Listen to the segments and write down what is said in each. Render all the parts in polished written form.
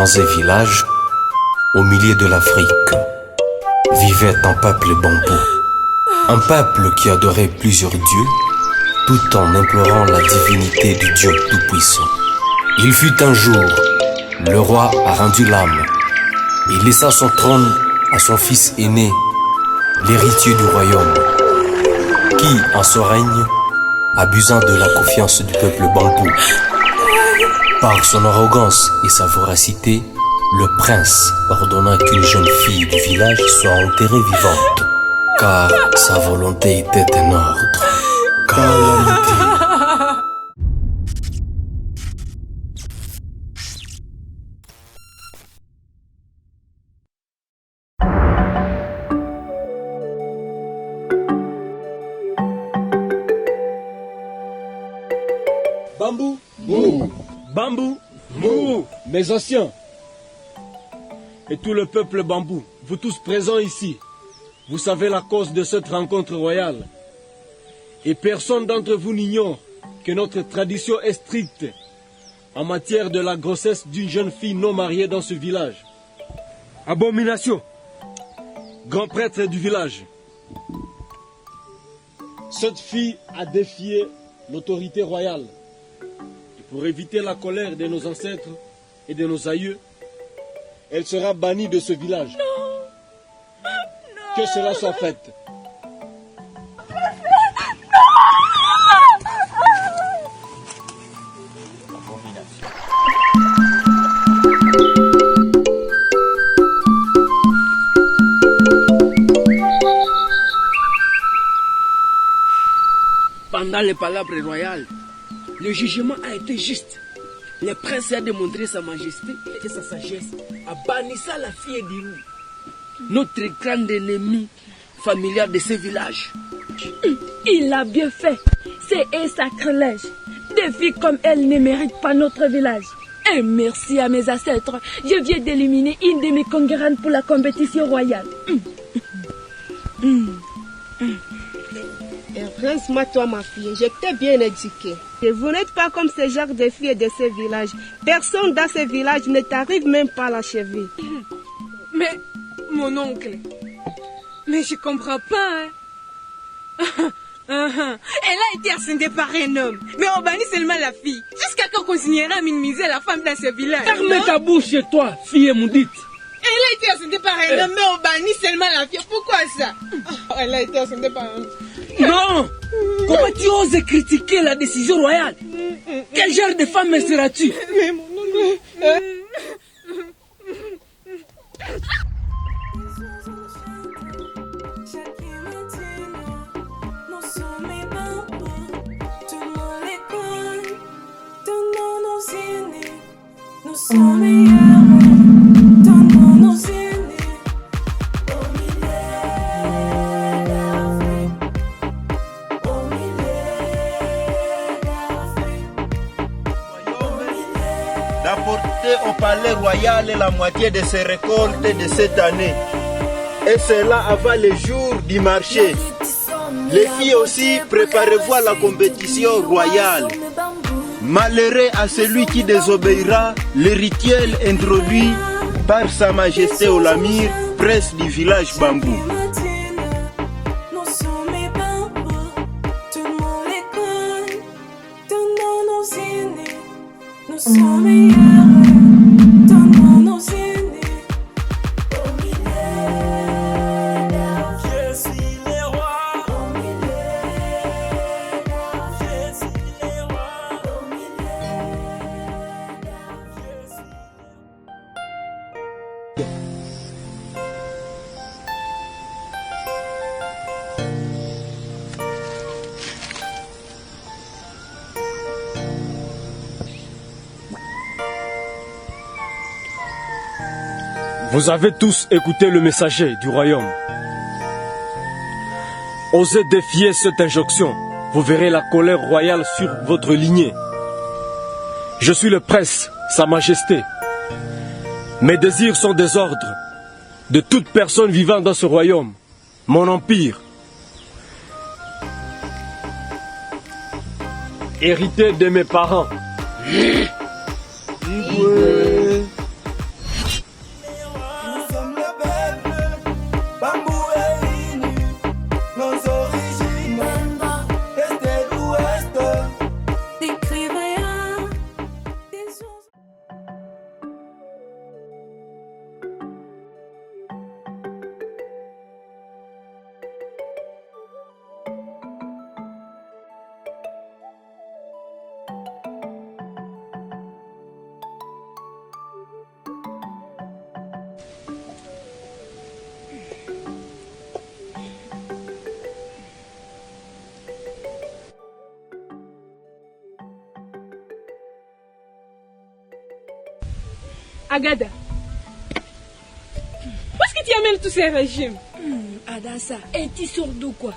Dans un village, au milieu de l'Afrique, vivait un peuple bambou. Un peuple qui adorait plusieurs dieux, tout en implorant la divinité du Dieu Tout-Puissant. Il fut un jour, le roi a rendu l'âme et laissa son trône à son fils aîné, l'héritier du royaume, qui, en son règne, abusant de la confiance du peuple bambou, par son arrogance et sa voracité, le prince ordonna qu'une jeune fille du village soit enterrée vivante, car sa volonté était un ordre. Calamité. Bambou, mou. Bambou, mou. Mes anciens et tout le peuple bambou, vous tous présents ici, vous savez la cause de cette rencontre royale. Et personne d'entre vous n'ignore que notre tradition est stricte en matière de la grossesse d'une jeune fille non mariée dans ce village. Abomination, grand prêtre du village, cette fille a défié l'autorité royale. Pour éviter la colère de nos ancêtres et de nos aïeux, elle sera bannie de ce village. Non. Que cela soit fait. Pendant les palabres royales, le jugement a été juste. Le prince a démontré sa majesté et sa sagesse en bannissant la fille d'Irou, notre grand ennemi familial de ce village. Il a bien fait. C'est un sacrilège. Des filles comme elle ne méritent pas notre village. Et merci à mes ancêtres, je viens d'éliminer une de mes concurrentes pour la compétition royale. Rince-moi toi ma fille, je t'ai bien éduquée. Et vous n'êtes pas comme ce genre de filles de ce village. Personne dans ce village ne t'arrive même pas à la cheville. Mais, mon oncle, mais je comprends pas, hein. Elle a été ascendée par un homme, mais on bannit seulement la fille. Jusqu'à quand on continuera à minimiser la femme dans ce village? Ferme ta bouche chez toi, fille maudite. Elle a été ascendée par un homme, mais on bannit seulement la fille. Pourquoi ça? Elle a été ascendée par un homme. Non! Comment tu oses critiquer la décision royale? Quel genre de femme seras-tu? Mais mon oncle... Nous sommes meilleurs, donnons nos aînés au milieu d'Afrique, au milieu d'Afrique. D'apporter au palais royal la moitié de ses récoltes de cette année. Et cela avant le jour du marché. Les filles aussi, préparez-vous à la compétition royale. Malheureux à celui qui désobéira les rituels introduits par Sa Majesté Olamir, prince du village Bambou. Nous sommes les bambous, tout le monde les connaît. Donnons nos aînés, nous sommes meilleurs. Donnons nos aînés au milieu d'Afrique. Je suis le roi au milieu d'Afrique. Je suis le roi au milieu d'Afrique. Vous avez tous écouté le messager du royaume. Osez défier cette injonction, vous verrez la colère royale sur votre lignée. Je suis le prince, Sa Majesté. Mes désirs sont des ordres de toute personne vivant dans ce royaume, mon empire. Hérité de mes parents. Agada, où est-ce que tu amènes tous ces régimes? Adassa, es-tu sourd quoi?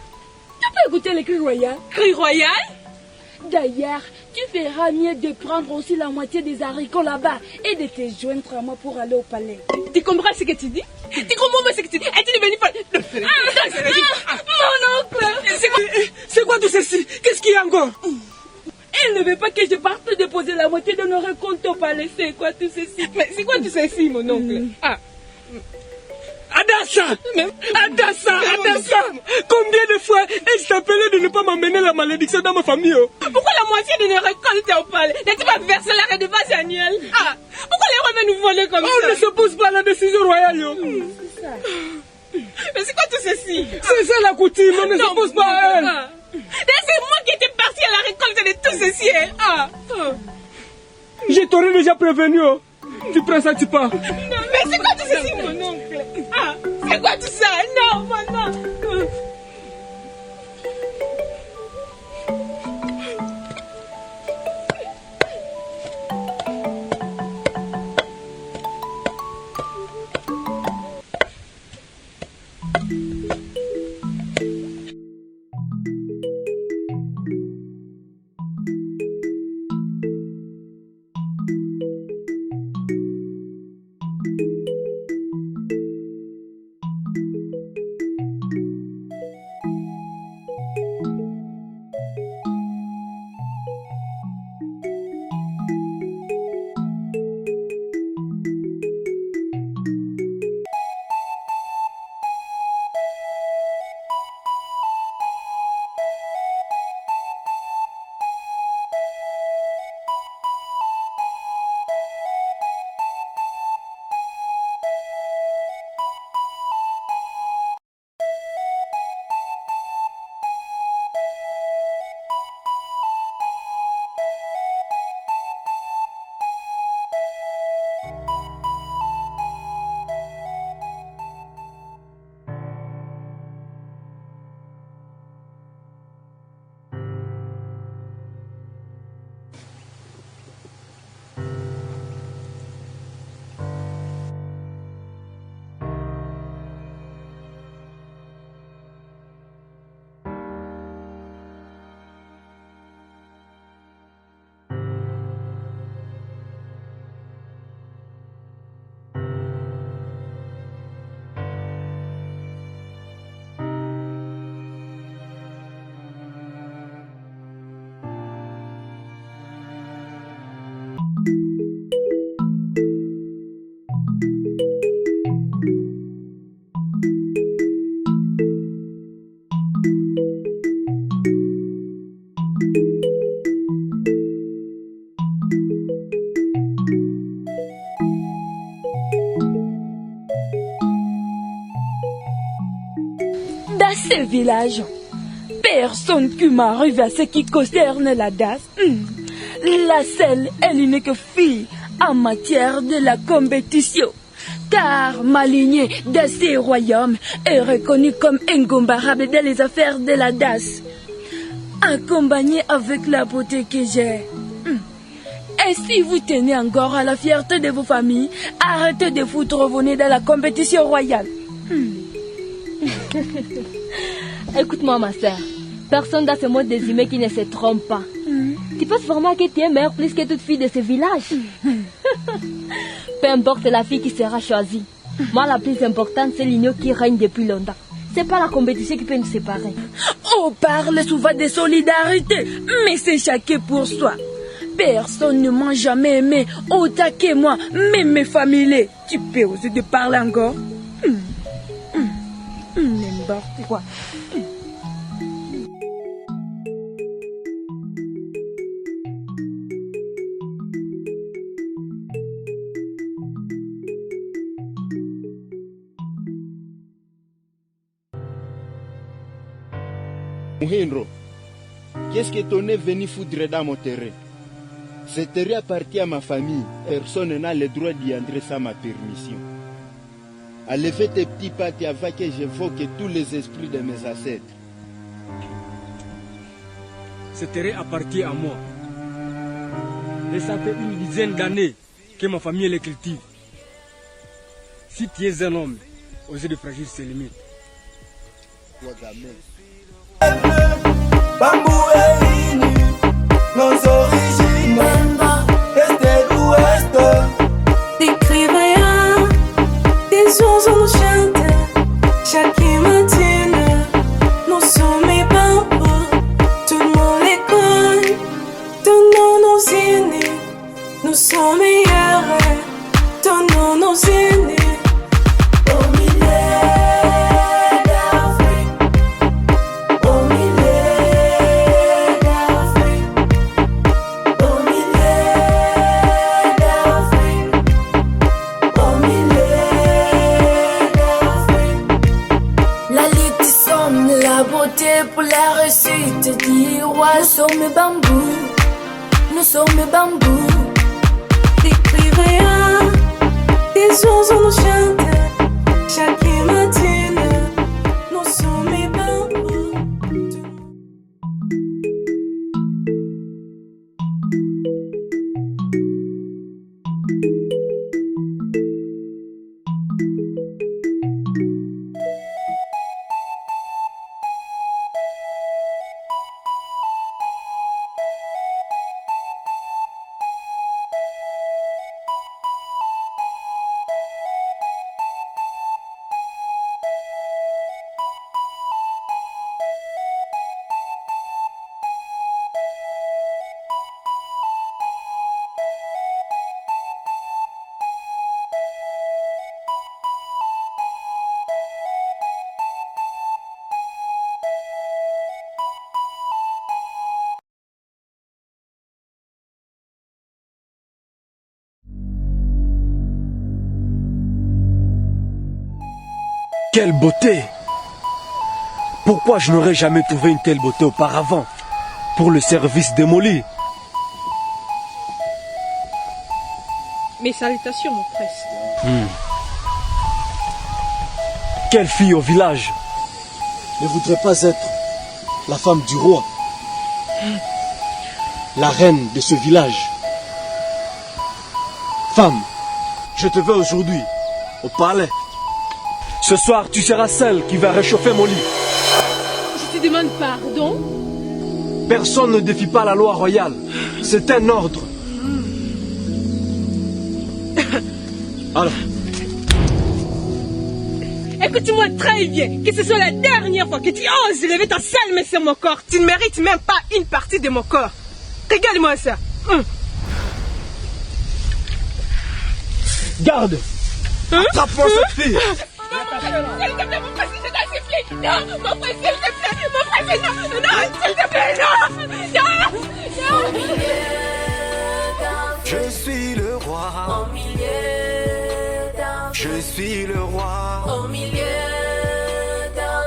Tu peux écouter le cri royal? Cri royal? D'ailleurs, tu feras mieux de prendre aussi la moitié des haricots là-bas et de te joindre à moi pour aller au palais. Tu comprends ce que tu dis? Tu comprends ce que tu dis? Es-tu devenu folle? Mon oncle! C'est quoi tout ceci? Qu'est-ce qu'il y a encore? Elle ne veut pas que je parte déposer la moitié de nos récoltes au palais. C'est quoi tout ceci? Mais c'est quoi tout ceci, mon oncle? Adassa! Adassa! Combien de fois ai-je appelé de ne pas m'emmener la malédiction dans ma famille? Pourquoi la moitié de nos récoltes est au palais? N'as-tu pas versé la redevance annuelle? Pourquoi les rois veulent nous voler comme ça? On ne se pose pas à la décision royale. C'est ça. Mais c'est quoi tout ceci? C'est ça la coutume, on ne se pose pas à elle. C'est moi qui étais parti à la récolte de tout ceci. Je t'aurais déjà prévenu. Tu prends ça, tu pars. Mais c'est quoi tout ceci, mon oncle? C'est quoi tout ça? Non, non. Dans ce village, personne qui m'arrive à ce qui concerne la DAS. La seule et l'unique fille en matière de la compétition. Car ma lignée de ces royaumes est reconnue comme incomparable dans les affaires de la DAS. Accompagnée avec la beauté que j'ai. Et si vous tenez encore à la fierté de vos familles, arrêtez de foutre vos nez dans la compétition royale. Écoute-moi, ma soeur. Personne dans ce monde des humains qui ne se trompe pas. Tu penses vraiment que tu es meilleure plus que toute fille de ce village? Peu importe la fille qui sera choisie. Moi, la plus importante, c'est l'union qui règne depuis longtemps. C'est pas la compétition qui peut nous séparer. On parle souvent de solidarité, mais c'est chacun pour soi. Personne ne m'a jamais aimé autant que moi, même mes familiers. Tu peux oser de parler encore? N'importe quoi. Muhindro, qu'est-ce que ton est venu foutre dans mon terrain? Ce terrain appartient à ma famille. Personne n'a le droit d'y entrer sans ma permission. Enlevez tes petits pattes avant que j'évoque tous les esprits de mes ancêtres. Ce terrain appartient à moi. Et ça fait une dizaine d'années que ma famille le cultive. Si tu es un homme, oser de fragir ses limites. Bambou est inu, nos origines, est et d'ouest. Des rien, des oiseaux nous chantent, chaque matin, nous sommes les bambous, tout le monde les connaît, donnons nos aînés, nous sommes meilleurs, donnons nos aînés. Pour la réussite du roi, nous sommes bambous, nous sommes bambous. Des rien, des oiseaux nous chantent, chaque matin, nous sommes bambous. Quelle beauté! Pourquoi je n'aurais jamais trouvé une telle beauté auparavant pour le service démoli? Mes salutations, mon prince. Quelle fille au village ne voudrait pas être la femme du roi, la reine de ce village? Femme, je te veux aujourd'hui au palais. Ce soir, tu seras celle qui va réchauffer mon lit. Je te demande pardon. Personne ne défie pas la loi royale. C'est un ordre. Alors. Écoute-moi très bien, que ce soit la dernière fois que tu oses lever ta sale main sur mon corps. Tu ne mérites même pas une partie de mon corps. Regarde-moi ça. Garde. Attrape-moi cette fille. S'il te plaît, mon frère, je t'en supplie. Non, mon frère, s'il te plaît. Mon frère, non, s'il te plaît, non. Non. Je suis le roi. Je suis le roi.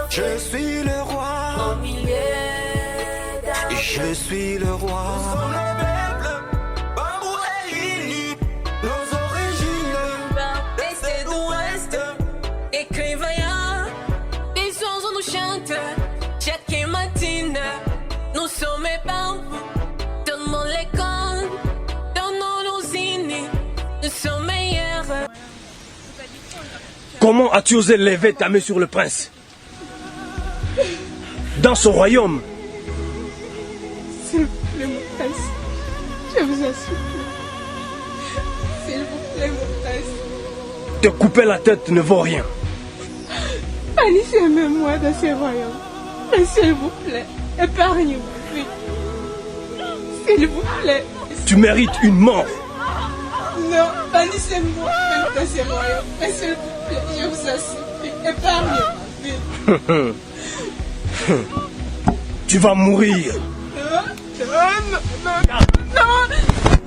Je suis le roi. Je suis le roi. Nous sommes bambous, tout le monde les connaît, donnons nos aînés, nous sommes meilleurs. Comment as-tu osé lever ta main sur le prince? Dans son royaume. S'il vous plaît, mon prince, je vous en supplie. S'il vous plaît, mon prince. Te couper la tête ne vaut rien. Bannissez même moi dans ce royaume. Mais s'il vous plaît, épargnez-moi. S'il vous plaît. Tu mérites une mort. Non, bannissez-moi même dans ce royaume. Mais s'il vous plaît, je vous en supplie, épargnez-moi. Tu vas mourir. Non.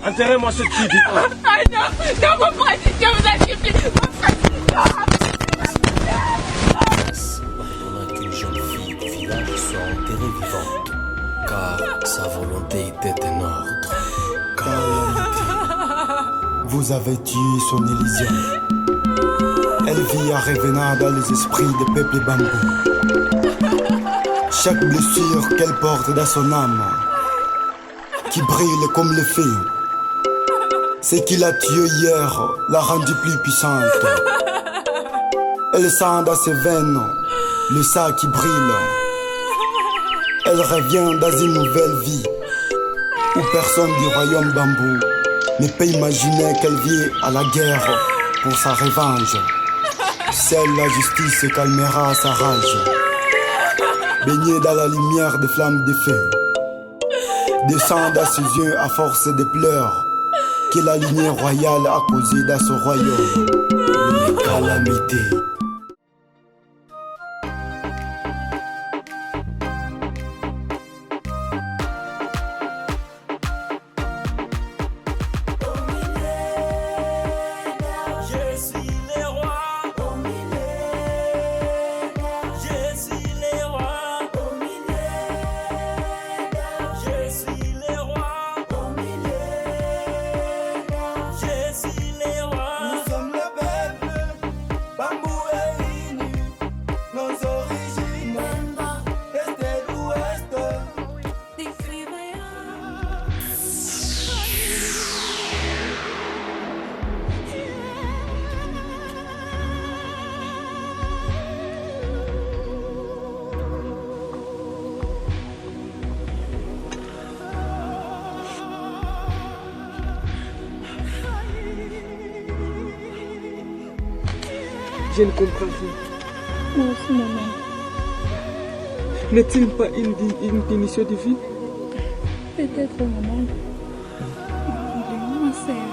Enterrez-moi cette fille. Ah non, mon frère, je vous en supplie. Mon frère, ordonna qu'une jeune fille du village soit enterrée vivante, car sa volonté était un ordre. Vous avez tué son Élysienne. Elle vit en revenant dans les esprits des peuples bambous. Chaque blessure qu'elle porte dans son âme, qui brille comme le feu, ce qu'il a tué hier l'a rendue plus puissante. Elle sent dans ses veines le sang qui brille. Elle revient dans une nouvelle vie où personne du royaume bambou ne peut imaginer qu'elle vit à la guerre pour sa revanche. Seule la justice calmera sa rage. Baignée dans la lumière des flammes de feu, descend dans ses yeux à force de pleurs que la lignée royale a causé dans ce royaume une calamité. Je ne comprends pas. Moi aussi, maman. N'est-il pas une punition divine? Peut-être, maman. Ma sœur.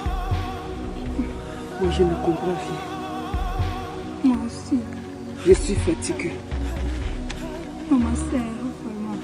Moi, je ne comprends rien. Moi aussi. Je suis fatigué. Ma sœur, vraiment.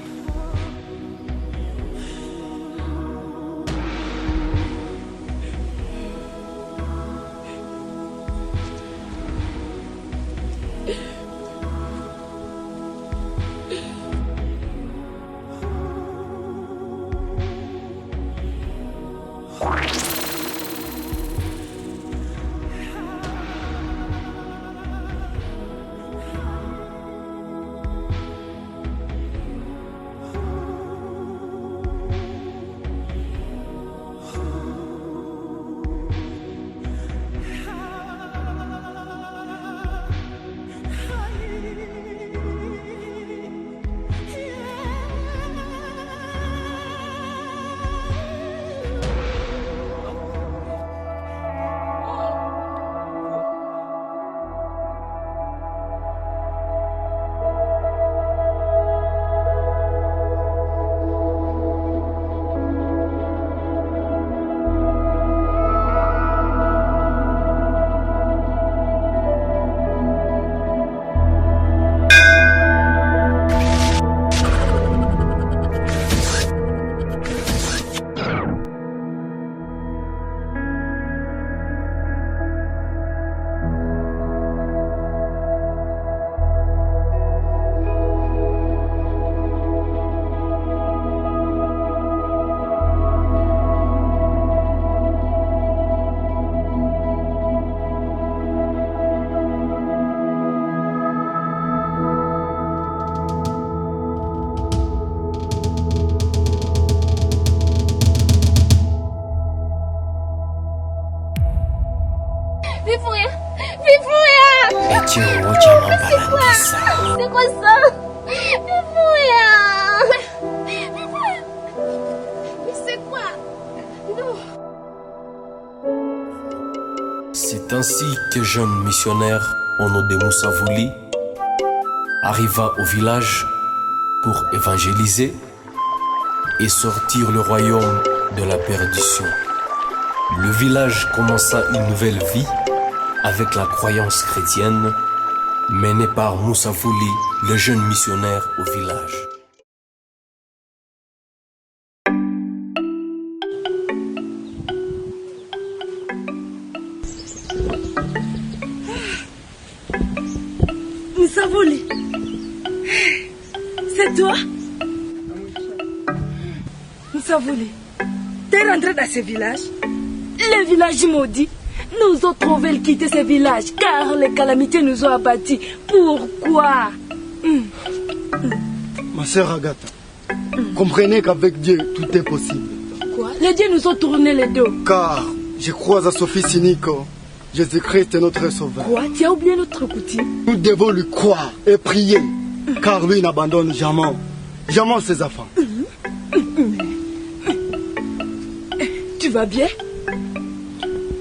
C'est quoi ça? C'est quoi? Non. C'est ainsi que jeune missionnaire au nom de Moussa Vouli arriva au village pour évangéliser et sortir le royaume de la perdition. Le village commença une nouvelle vie avec la croyance chrétienne menée par Moussa Vouli, le jeune missionnaire au village. Moussa Vouli, c'est toi? Moussa Vouli, t'es rentré dans ce village? Le village maudit. Nous autres veulent quitter ce village car les calamités nous ont abattus. Pourquoi? Ma sœur Agatha, comprenez qu'avec Dieu, tout est possible. Quoi? Les dieux nous ont tourné les dos. Car je crois à Sophie Sinico Jésus-Christ est notre sauveur. Quoi? Tu as oublié notre coutume? Nous devons lui croire et prier, car lui n'abandonne jamais ses enfants. Tu vas bien?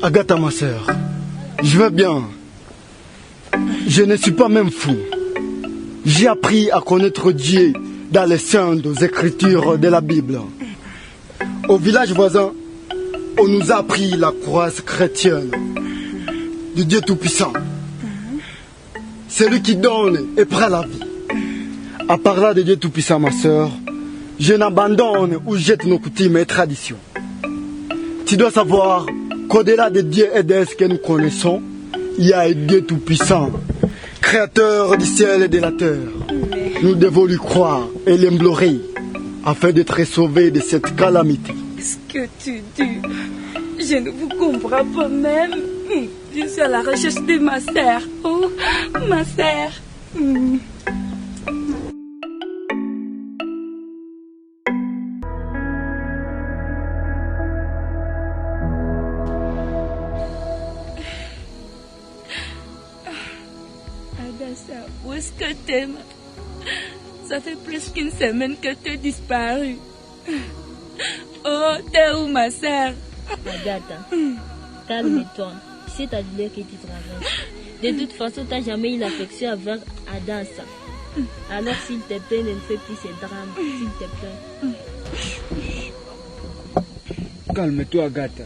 Agatha, ma sœur, je vais bien. Je ne suis pas même fou. J'ai appris à connaître Dieu dans les saintes écritures de la Bible. Au village voisin, on nous a appris la croyance chrétienne du Dieu Tout-Puissant. C'est lui qui donne et prend la vie. En parlant de Dieu Tout-Puissant, ma sœur, je n'abandonne ou jette nos coutumes et traditions. Tu dois savoir qu'au-delà des dieux et des que nous connaissons, il y a un Dieu Tout-Puissant, créateur du ciel et de la terre. Nous devons lui croire et l'implorer afin d'être sauvés de cette calamité. Ce que tu dis, je ne vous comprends pas même. Je suis à la recherche de ma sœur. Oh, ma sœur. Adassa, où est-ce que t'es? Ça fait presque une semaine que tu as disparu. Oh, t'es où, ma sœur? Agatha, calme-toi. C'est ta douleur que tu traverses. De toute façon, tu n'as jamais eu l'affection avec Adassa. Alors, s'il te plaît, ne fais plus ces drames. S'il te plaît. Calme-toi, Agatha.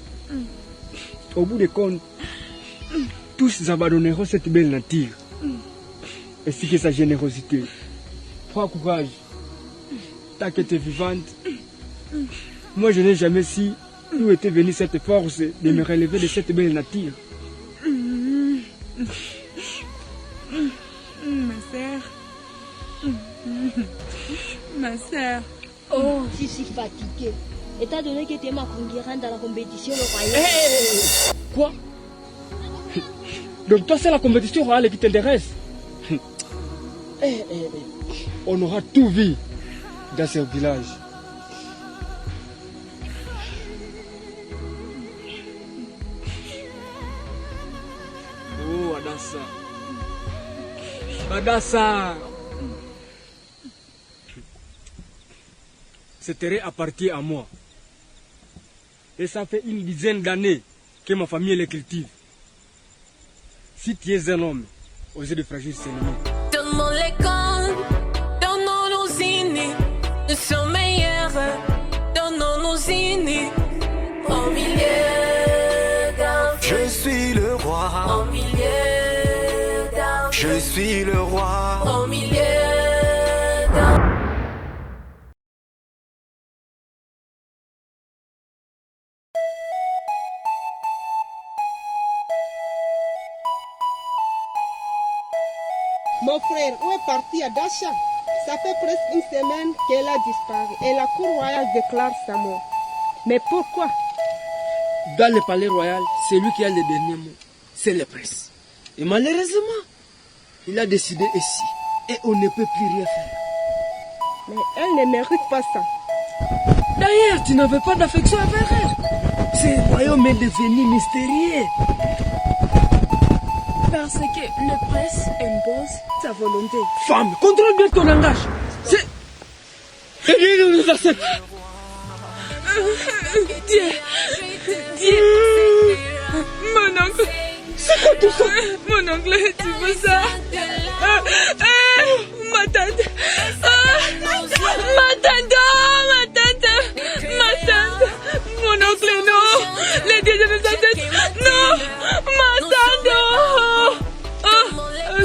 Au bout des comptes, tous abandonneront cette belle nature. Ainsi que sa générosité. Prends courage. Tant que tu es vivante, moi je n'ai jamais su d'où était venue cette force de me relever de cette belle nature. Ma sœur. Ma sœur. Oh, je suis fatiguée. Étant donné que tu es ma concurrente dans la compétition royale. Hey! Quoi? Donc toi c'est la compétition royale qui t'intéresse? On aura tout vu dans ce village. Oh, Adassa. Adassa. Ce terrain appartient à moi. Et ça fait une dizaine d'années que ma famille le cultive. Si tu es un homme, osez de fragile ses ennemis. Donne-moi les comptes, donnons-nous unis. Nous sommes meilleurs, donnons-nous unis. Au milieu d'un feu, Je suis le roi. au milieu d'un feu, Je suis le roi. au milieu d'un Mon frère, où est parti Adassa? Ça fait presque une semaine qu'elle a disparu et la cour royale déclare sa mort. Mais pourquoi? Dans le palais royal, c'est lui qui a le dernier mot. C'est le prince. Et malheureusement, il a décidé ici. Et on ne peut plus rien faire. Mais elle ne mérite pas ça. D'ailleurs, tu n'avais pas d'affection envers elle. Ce royaume est devenu mystérieux. Parce que le prince impose sa volonté. Femme, contrôle bien ton langage. C'est lui qui nous accepte. Dieu, mon oncle. C'est quoi tout ça? Mon oncle, tu veux ça? Ma tante. Ma tante, ma tante. Mon oncle, non. Les dieux de mes ancêtres. Non, ma tante.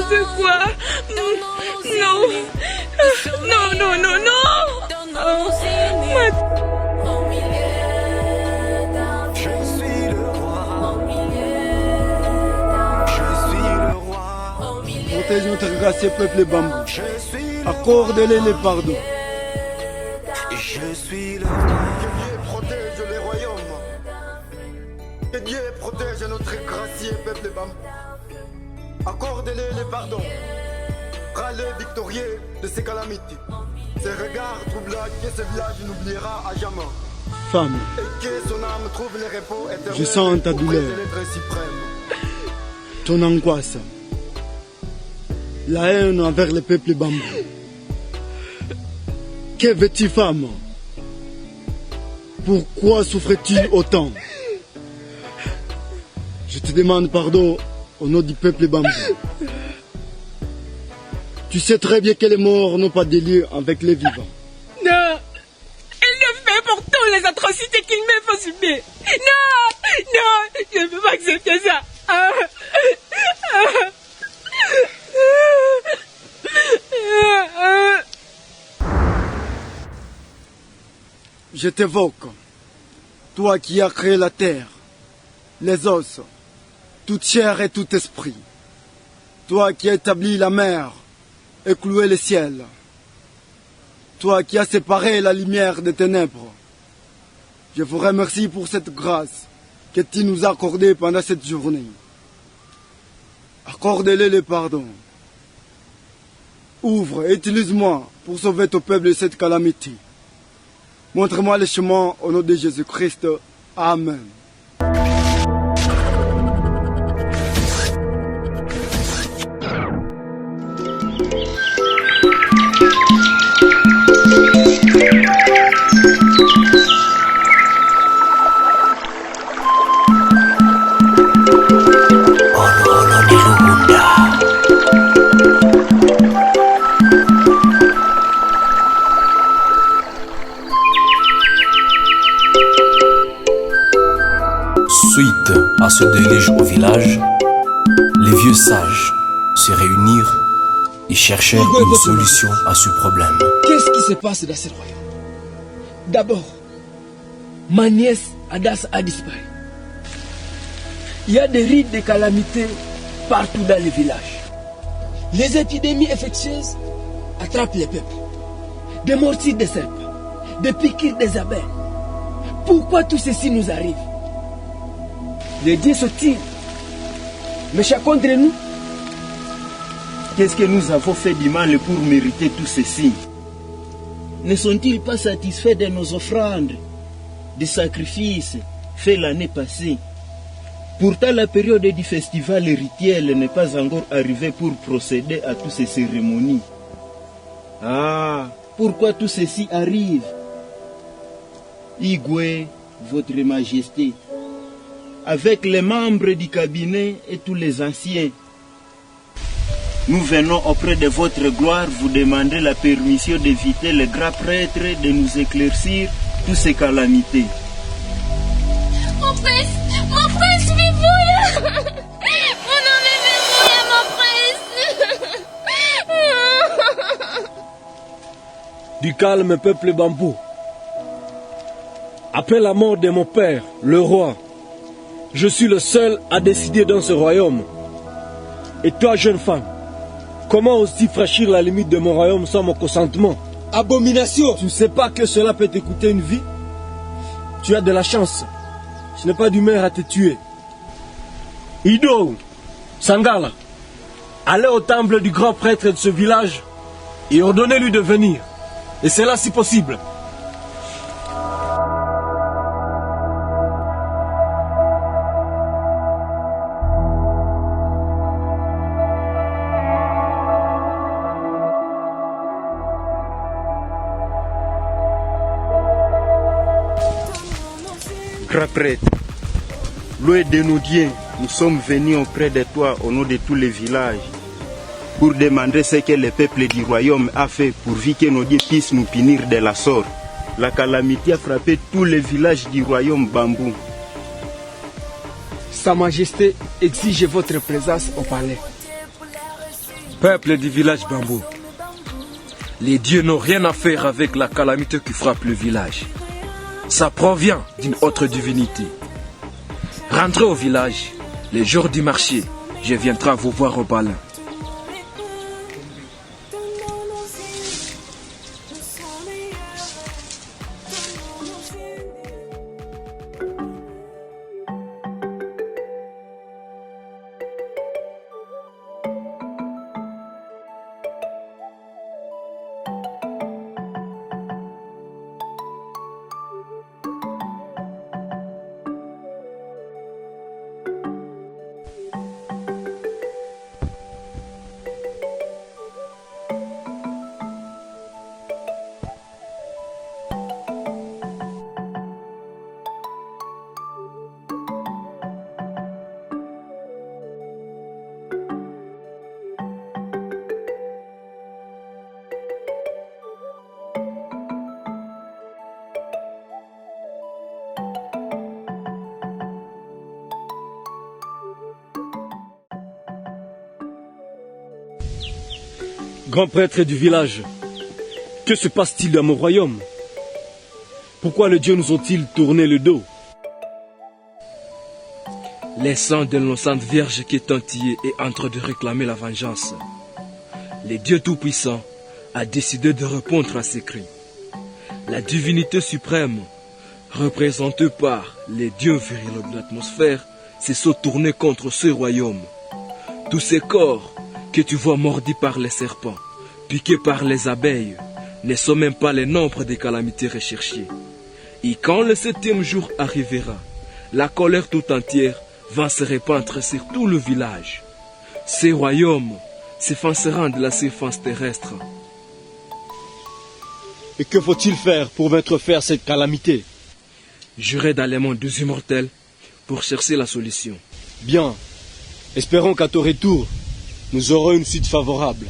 C'est quoi? Non. Non, non, non, non. Je suis le roi. Je suis le roi. Protège notre gracieux peuple bambou. Je suis le Accorde-les le pardon. Je suis le roi. Que Dieu protège les royaumes. Que Dieu protège notre gracieux peuple bambou. Accorde-les le pardon. Rends-le victorieux de ces calamités. Ces regards troublants que ce village n'oubliera à jamais. Femme, et que son âme trouve le repos éternel. Je sens ta douleur. ton angoisse, la haine envers le peuple bambou. Que veux-tu, femme? Pourquoi souffres-tu autant? Je te demande pardon au nom du peuple bambou. Tu sais très bien que les morts n'ont pas de lieu avec les vivants. Non, il le fait pour toutes les atrocités qu'il me fait subir. Non, non, je ne peux pas accepter ça. Je t'évoque, toi qui as créé la terre, les os, toute chair et tout esprit. Toi qui as établi la mer et cloué le ciel. Toi qui as séparé la lumière des ténèbres. Je vous remercie pour cette grâce que tu nous as accordée pendant cette journée. Accorde-le le pardon. Ouvre et utilise-moi pour sauver ton peuple de cette calamité. Montre-moi le chemin au nom de Jésus-Christ. Amen. Suite à ce déluge au village, les vieux sages se réunirent et cherchèrent une solution à ce problème. Qu'est-ce qui se passe dans ce royaume? D'abord, ma nièce Adas a disparu. Il y a des rites de calamités partout dans le village. Les épidémies infectieuses attrapent les peuples. Des mortiers des serpents, des piqûres des abeilles. Pourquoi tout ceci nous arrive? Les dieux sont-ils méchants contre nous? Qu'est-ce que nous avons fait du mal pour mériter tout ceci? Ne sont-ils pas satisfaits de nos offrandes, des sacrifices faits l'année passée? Pourtant, la période du festival rituel n'est pas encore arrivée pour procéder à toutes ces cérémonies. Ah, pourquoi tout ceci arrive? Igwe, votre majesté, avec les membres du cabinet et tous les anciens, nous venons auprès de votre gloire vous demander la permission d'éviter le grand prêtre de nous éclaircir toutes ces calamités. Mon prince, vivouille. Mon nom est vivouille, mon prince. Du calme, peuple bambou. Après la mort de mon père, le roi, je suis le seul à décider dans ce royaume. Et toi, jeune femme, comment oses-tu franchir la limite de mon royaume sans mon consentement? Abomination! Tu ne sais pas que cela peut te coûter une vie? Tu as de la chance. Je n'ai pas d'humeur à te tuer. Ido, Sangala, allez au temple du grand prêtre de ce village et ordonnez-lui de venir. Et c'est là si possible. Grand prêtre, loin de nos dieux, nous sommes venus auprès de toi au nom de tous les villages pour demander ce que le peuple du royaume a fait pourvu que nos dieux puissent nous punir de la sorte. La calamité a frappé tous les villages du royaume bambou. Sa Majesté exige votre présence au palais. Peuple du village bambou, les dieux n'ont rien à faire avec la calamité qui frappe le village. Ça provient d'une autre divinité. Rentrez au village, les jours du marché, je viendrai vous voir au balin. Grand prêtre du village, que se passe-t-il dans mon royaume? Pourquoi les dieux nous ont-ils tourné le dos? Les sangs de l'innocente vierge qui est tantillée et en train de réclamer la vengeance. Le Dieu Tout-Puissant a décidé de répondre à ces cris. La divinité suprême, représentée par les dieux virils de l'atmosphère, se sont tournés contre ce royaume. Tous ces corps que tu vois mordis par les serpents, piqués par les abeilles, ne sont même pas le nombre des calamités recherchées. Et quand le 7e jour arrivera, la colère tout entière va se répandre sur tout le village. Ces royaumes s'effaceront de la surface terrestre. Et que faut-il faire pour mettre fin à cette calamité? J'irai dans les mondes des immortels pour chercher la solution. Bien. Espérons qu'à ton retour, nous aurons une suite favorable.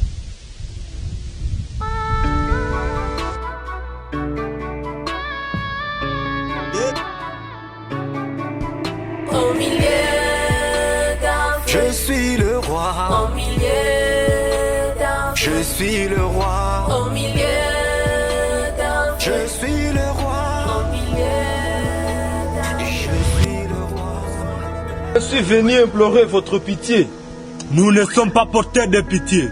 Au milieu d'un feu, Je suis le roi. au milieu d'un feu, Je suis le roi. au milieu d'un feu, Je suis le roi. au milieu d'un feu. Je suis le roi. Je suis venu implorer votre pitié. Nous ne sommes pas porteurs de pitié.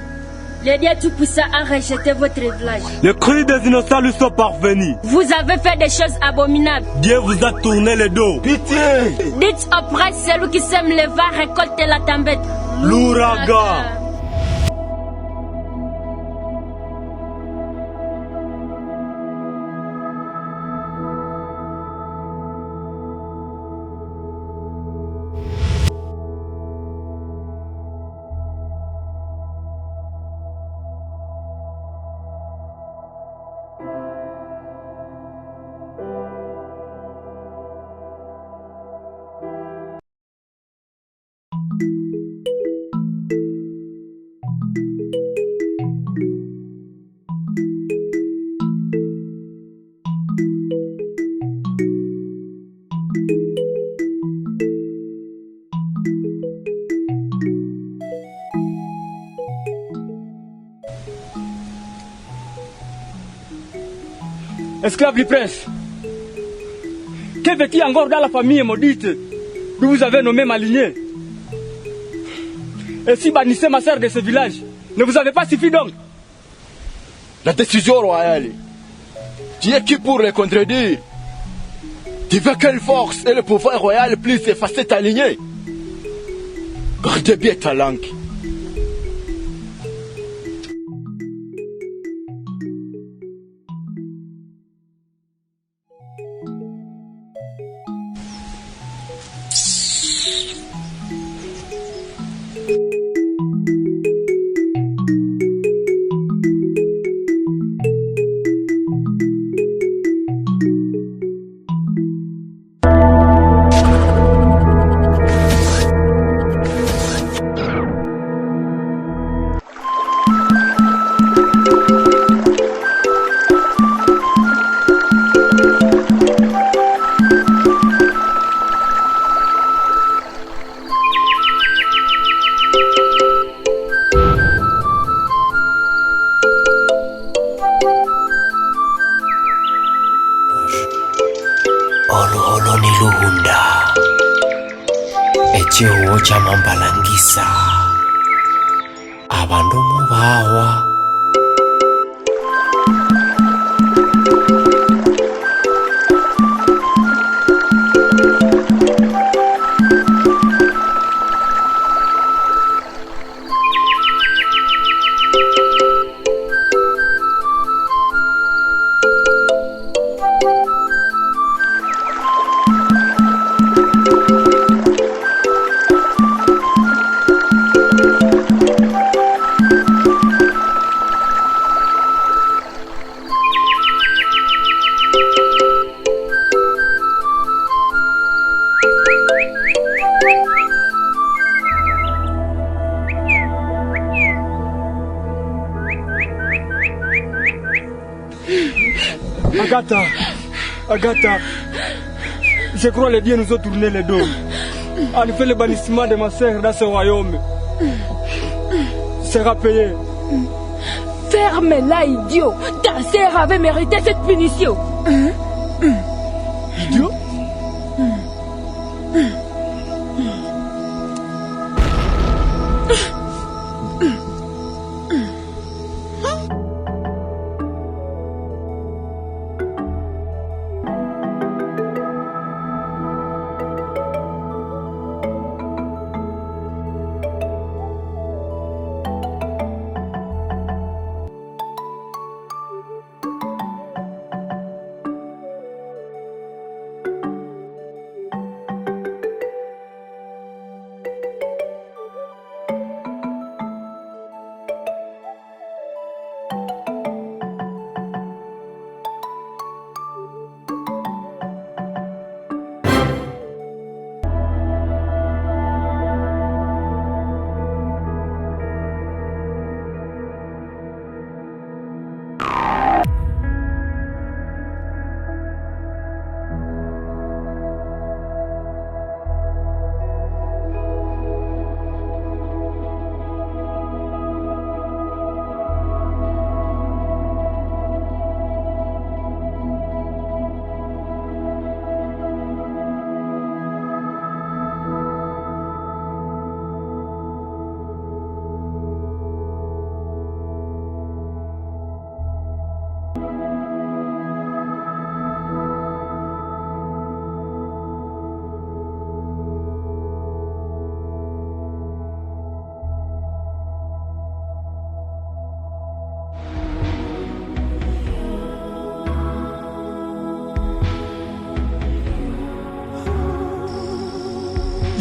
Le Dieu Tout-Puissant a rejeté votre village. Les cris des innocents lui sont parvenus. Vous avez fait des choses abominables. Dieu vous a tourné le dos. Pitié! Dites au prêtre, celui qui sème le vent récolte la tempête. L'ouragan. Esclave du prince, que fait-il encore dans la famille maudite que vous avez nommé ma lignée? Et si bannissez ma sœur de ce village, ne vous avez pas suffi donc? La décision royale, tu es qui pour le contredire? Tu veux quelle force et le pouvoir royal puissent effacer ta lignée? Gardez bien ta langue. Echiwo chamambalangisa abandu mubawa Agatha, je crois que les dieux nous ont tourné le dos. En effet, le bannissement de ma sœur dans ce royaume sera payé. Ferme-la, idiot. Ta sœur avait mérité cette punition. Idiot?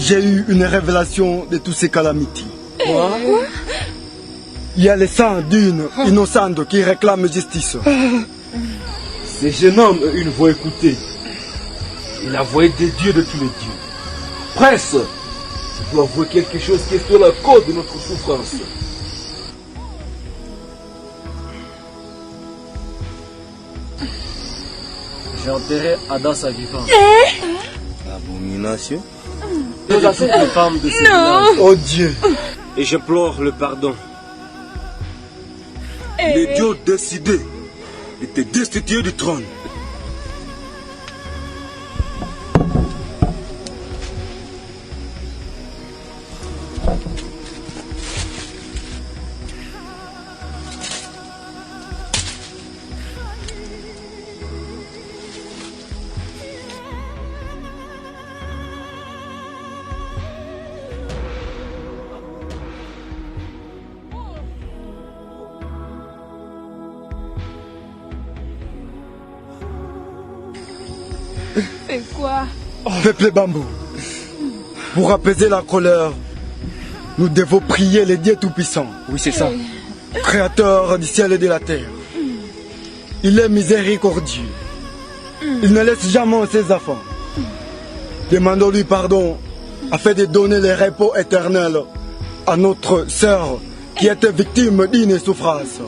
J'ai eu une révélation de tous ces calamités. Quoi? Il y a le sang d'une innocente qui réclame justice. Ce jeune homme a une voix écoutée. Il a voix des dieux de tous les dieux. Prince, tu dois avouer quelque chose qui est sur la cause de notre souffrance. J'ai enterré Ada sa vivante. Abomination. Et de toutes les femmes de ce village. Oh Dieu. Et j'implore le pardon. Les dieux ont décidé de te destituer du trône. Fais quoi? Peuple bambou, pour apaiser la colère, nous devons prier les dieux tout-puissants. Oui, c'est ça. Créateur du ciel et de la terre. Il est miséricordieux. Il ne laisse jamais ses enfants. Demandons-lui pardon afin de donner le repos éternel à notre sœur qui était victime d'une souffrance.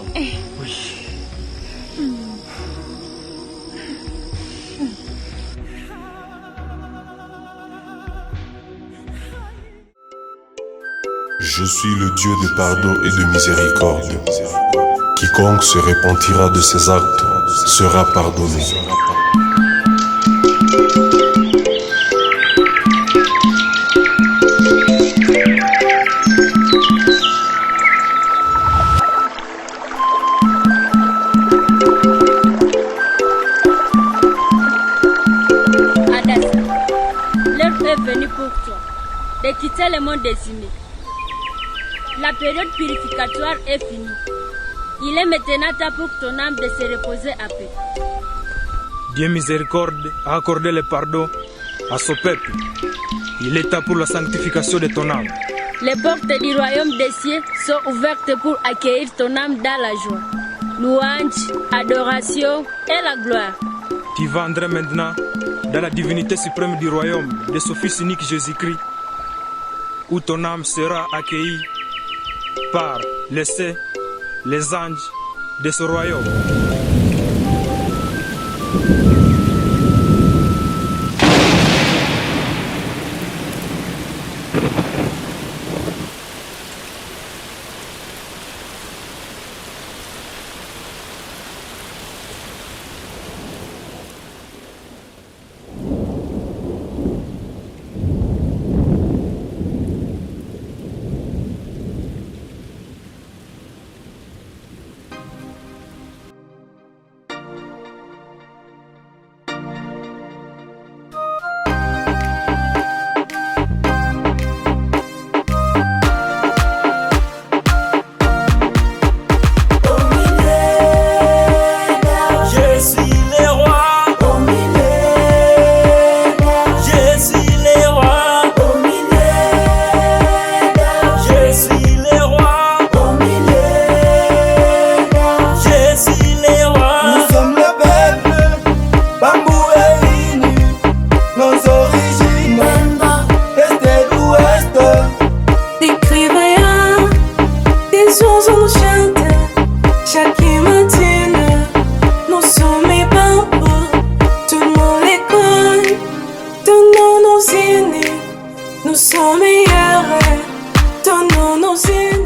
Je suis le Dieu de pardon et de miséricorde. Quiconque se repentira de ses actes sera pardonné. Adassa, l'heure est venue pour toi de quitter le monde désigné. La période purificatoire est finie. Il est maintenant temps pour ton âme de se reposer à paix. Dieu miséricorde a accordé le pardon à son peuple. Il est temps pour la sanctification de ton âme. Les portes du royaume des cieux sont ouvertes pour accueillir ton âme dans la joie. Louange, adoration et la gloire. Tu vas entrer maintenant dans la divinité suprême du royaume de son Fils unique Jésus-Christ, où ton âme sera accueillie par les saints, les anges de ce royaume. nous sommes meilleurs. Donnons nos signes.